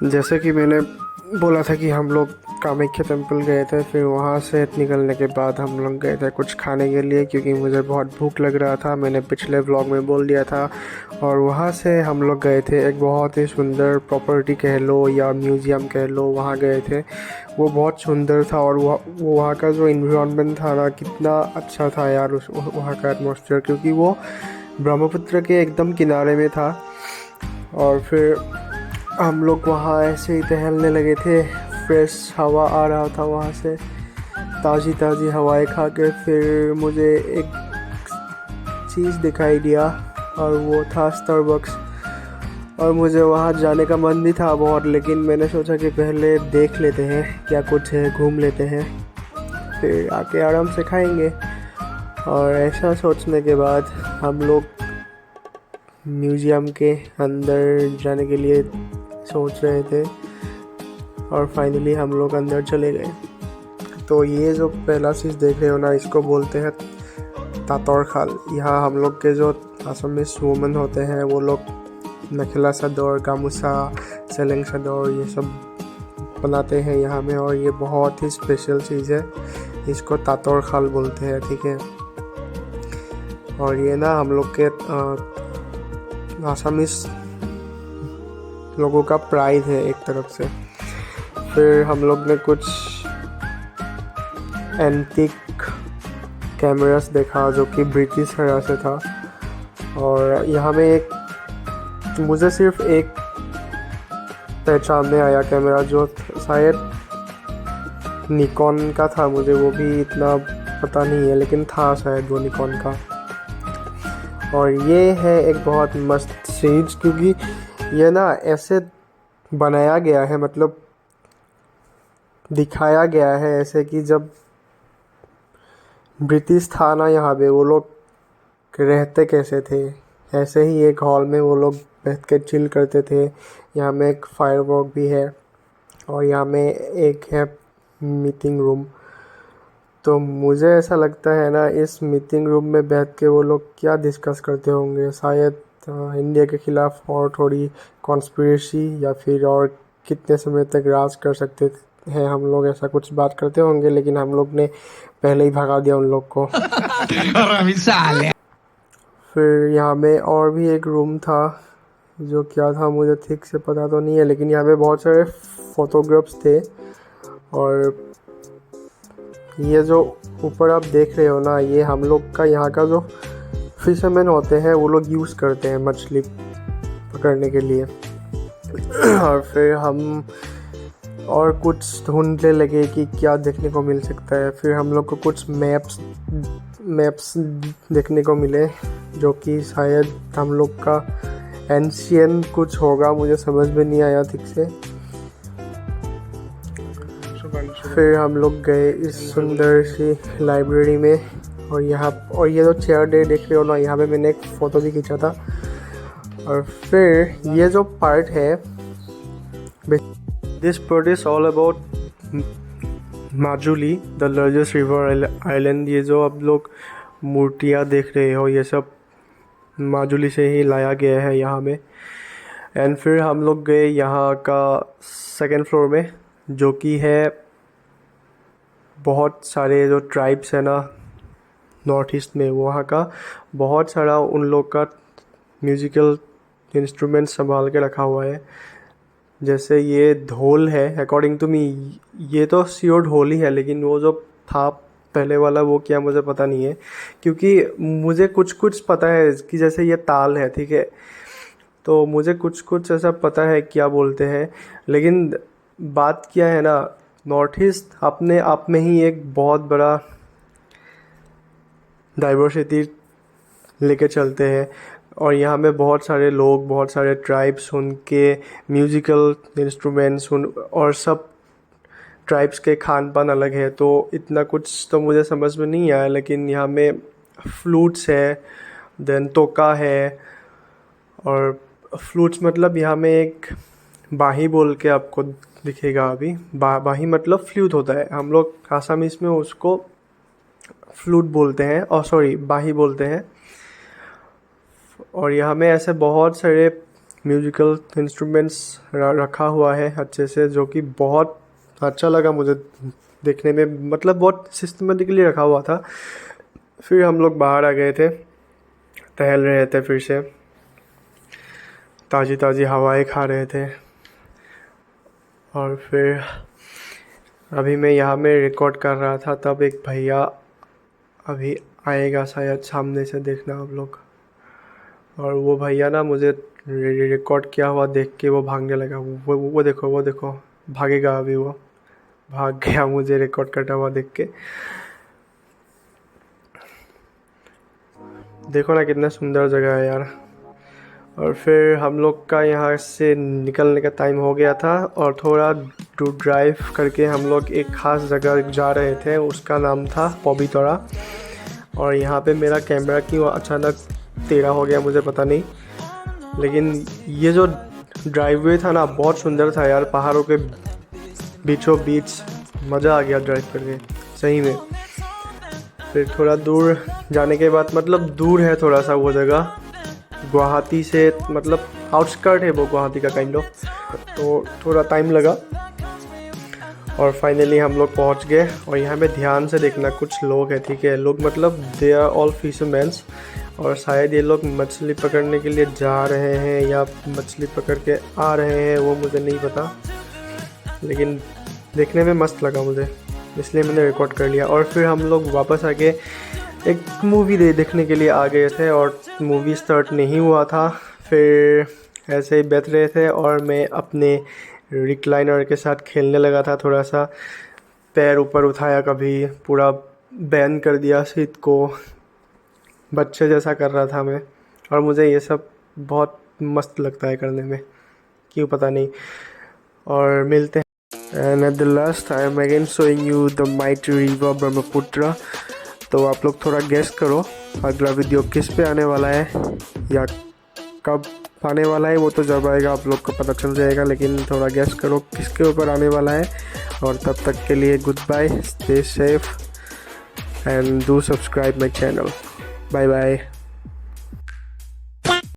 जैसे कि मैंने बोला था कि हम लोग कामाख्या टेम्पल गए थे, फिर वहाँ से निकलने के बाद हम लोग गए थे कुछ खाने के लिए, क्योंकि मुझे बहुत भूख लग रहा था। मैंने पिछले व्लॉग में बोल दिया था। और वहाँ से हम लोग गए थे एक बहुत ही सुंदर प्रॉपर्टी कह लो या म्यूज़ियम कह लो, वहाँ गए थे। वो बहुत सुंदर था और वहाँ का जो इन्वायरमेंट था ना, कितना अच्छा था यार उस वहाँ का एटमॉस्फेयर, क्योंकि वो ब्रह्मपुत्र के एकदम किनारे में था। और फिर हम लोग वहाँ ऐसे ही टहलने लगे थे। फ्रेश हवा आ रहा था वहाँ से, ताज़ी ताज़ी हवाएं खा के फिर मुझे एक चीज़ दिखाई दिया और वो था स्टारबक्स। और मुझे वहाँ जाने का मन भी था बहुत, लेकिन मैंने सोचा कि पहले देख लेते हैं क्या कुछ है, घूम लेते हैं, फिर आके आराम से खाएंगे। और ऐसा सोचने के बाद हम लोग म्यूज़ियम के अंदर जाने के लिए सोच रहे थे और फाइनली हम लोग अंदर चले गए। तो ये जो पहला चीज़ देख रहे हो ना, इसको बोलते हैं तातौर खाल। यहाँ हम लोग के जो असमीज वुमेन होते हैं वो लोग नखला सदौर, गामूसा, सेलेंग सदौर ये सब बनाते हैं यहाँ में, और ये बहुत ही स्पेशल चीज़ है। इसको तातौर खाल बोलते हैं, ठीक है। और ये ना हम लोग के असमीज लोगों का प्राइड है एक तरफ से। फिर हम लोग ने कुछ एंटीक कैमरास देखा जो कि ब्रिटिश era से था। और यहाँ में एक मुझे सिर्फ एक पहचान में आया कैमरा, जो शायद निकॉन का था, मुझे वो भी इतना पता नहीं है, लेकिन था शायद वो निकॉन का। और ये है एक बहुत मस्त चीज़, क्योंकि ये ना ऐसे बनाया गया है, मतलब दिखाया गया है ऐसे कि जब ब्रिटिश था ना यहाँ पे, वो लोग रहते कैसे थे। ऐसे ही एक हॉल में वो लोग बैठ के चिल करते थे। यहाँ में एक फायर वर्क भी है और यहाँ में एक है मीटिंग रूम। तो मुझे ऐसा लगता है ना, इस मीटिंग रूम में बैठ के वो लोग क्या डिस्कस करते होंगे, शायद इंडिया के ख़िलाफ़ और थोड़ी कॉन्स्पिरेसी, या फिर और कितने समय तक राज कर सकते हैं हम लोग, ऐसा कुछ बात करते होंगे। लेकिन हम लोग ने पहले ही भगा दिया उन लोग को। फिर यहाँ में और भी एक रूम था, जो क्या था मुझे ठीक से पता तो नहीं है, लेकिन यहाँ पे बहुत सारे फोटोग्राफ्स थे। और ये जो ऊपर आप देख रहे हो ना, ये हम लोग का यहाँ का जो फिशरमैन होते हैं वो लोग यूज़ करते हैं मछली पकड़ने के लिए। और फिर हम और कुछ ढूंढने लगे कि क्या देखने को मिल सकता है। फिर हम लोग को कुछ मैप्स देखने को मिले, जो कि शायद हम लोग का एंशियन कुछ होगा, मुझे समझ में नहीं आया ठीक से। फिर हम लोग गए इस सुंदर सी लाइब्रेरी में, और ये जो चेयर देख रहे हो ना, यहाँ पे मैंने एक फ़ोटो भी खींचा था। और फिर ये जो पार्ट है, this part is all about Majuli, the largest river island. ये जो आप लोग मूर्तियाँ देख रहे हो, ये सब माजुली से ही लाया गया है यहाँ में। एंड फिर हम लोग गए यहाँ का सेकेंड फ्लोर में, जो कि है बहुत सारे जो ट्राइब्स है ना नॉर्थ ईस्ट में, वहाँ का बहुत सारा उन लोग का म्यूज़िकल इंस्ट्रूमेंट संभाल के रखा हुआ है। जैसे ये ढोल है, अकॉर्डिंग टू मी ये तो श्योर ढोल ही है, लेकिन वो जो था पहले वाला वो क्या मुझे पता नहीं है, क्योंकि मुझे कुछ कुछ पता है कि जैसे ये ताल है, ठीक है, तो मुझे कुछ कुछ ऐसा पता है क्या बोलते हैं। लेकिन बात क्या है ना, नॉर्थ ईस्ट अपने आप में ही एक बहुत बड़ा डाइवर्सिटी लेके चलते हैं। और यहाँ में बहुत सारे लोग, बहुत सारे ट्राइब्स, उनके म्यूज़िकल इंस्ट्रूमेंट्स और सब ट्राइब्स के खान पान अलग है। तो इतना कुछ तो मुझे समझ में नहीं आया, लेकिन यहाँ में फ्लूट्स है, देन तोका है। और फ्लूट्स मतलब यहाँ में एक बाही बोल के आपको दिखेगा अभी। बाही मतलब फ्लूट होता है, हम लोग आसामीज़ में उसको फ्लूट बोलते हैं, और सॉरी बाही बोलते हैं। और यहाँ में ऐसे बहुत सारे म्यूजिकल इंस्ट्रूमेंट्स रखा हुआ है अच्छे से, जो कि बहुत अच्छा लगा मुझे देखने में, मतलब बहुत सिस्टमेटिकली रखा हुआ था। फिर हम लोग बाहर आ गए थे, टहल रहे थे, फिर से ताज़ी ताज़ी हवाएं खा रहे थे। और फिर अभी मैं यहाँ में रिकॉर्ड कर रहा था, तब एक भैया अभी आएगा शायद, सामने से देखना आप लोग। और वो भैया ना मुझे रिकॉर्ड किया हुआ देख के वो भागने लगा। वो देखो, वो देखो, भागेगा अभी, वो भाग गया मुझे रिकॉर्ड करता हुआ देख के। देखो ना कितना सुंदर जगह है यार। और फिर हम लोग का यहाँ से निकलने का टाइम हो गया था, और थोड़ा ड्राइव करके हम लोग एक ख़ास जगह जा रहे थे, उसका नाम था पबितरा। और यहाँ पे मेरा कैमरा क्यों अचानक टेढ़ा हो गया मुझे पता नहीं, लेकिन ये जो ड्राइववे था ना बहुत सुंदर था यार, पहाड़ों के बीचों बीच, मज़ा आ गया ड्राइव करके सही में। फिर थोड़ा दूर जाने के बाद, मतलब दूर है थोड़ा सा वो जगह गुवाहाटी से, मतलब आउटस्कर्ट है वो गुवाहाटी का काइंड ऑफ, तो थोड़ा टाइम लगा। और फाइनली हम लोग पहुंच गए। और यहाँ पे ध्यान से देखना, कुछ लोग हैं, ठीक है, लोग मतलब दे आर ऑल फिशरमैन्स, और शायद ये लोग मछली पकड़ने के लिए जा रहे हैं या मछली पकड़ के आ रहे हैं, वो मुझे नहीं पता, लेकिन देखने में मस्त लगा मुझे, इसलिए मैंने रिकॉर्ड कर लिया। और फिर हम लोग वापस आके एक मूवी देखने के लिए आ गए थे, और मूवी स्टार्ट नहीं हुआ था। फिर ऐसे ही बैठ रहे थे, और मैं अपने रिक्लाइनर के साथ खेलने लगा था, थोड़ा सा पैर ऊपर उठाया, कभी पूरा बैंड कर दिया सीट को, बच्चे जैसा कर रहा था मैं। और मुझे ये सब बहुत मस्त लगता है करने में, क्यों पता नहीं। और मिलते हैं। And at the last I am again showing you the mighty river Brahmaputra. तो आप लोग थोड़ा गेस करो अगला वीडियो किस पे आने वाला है या कब आने वाला है, वो तो जब आएगा आप लोग को पता चल जाएगा, लेकिन थोड़ा गेस करो किसके ऊपर आने वाला है। और तब तक के लिए goodbye, stay safe and do subscribe my channel. Bye bye.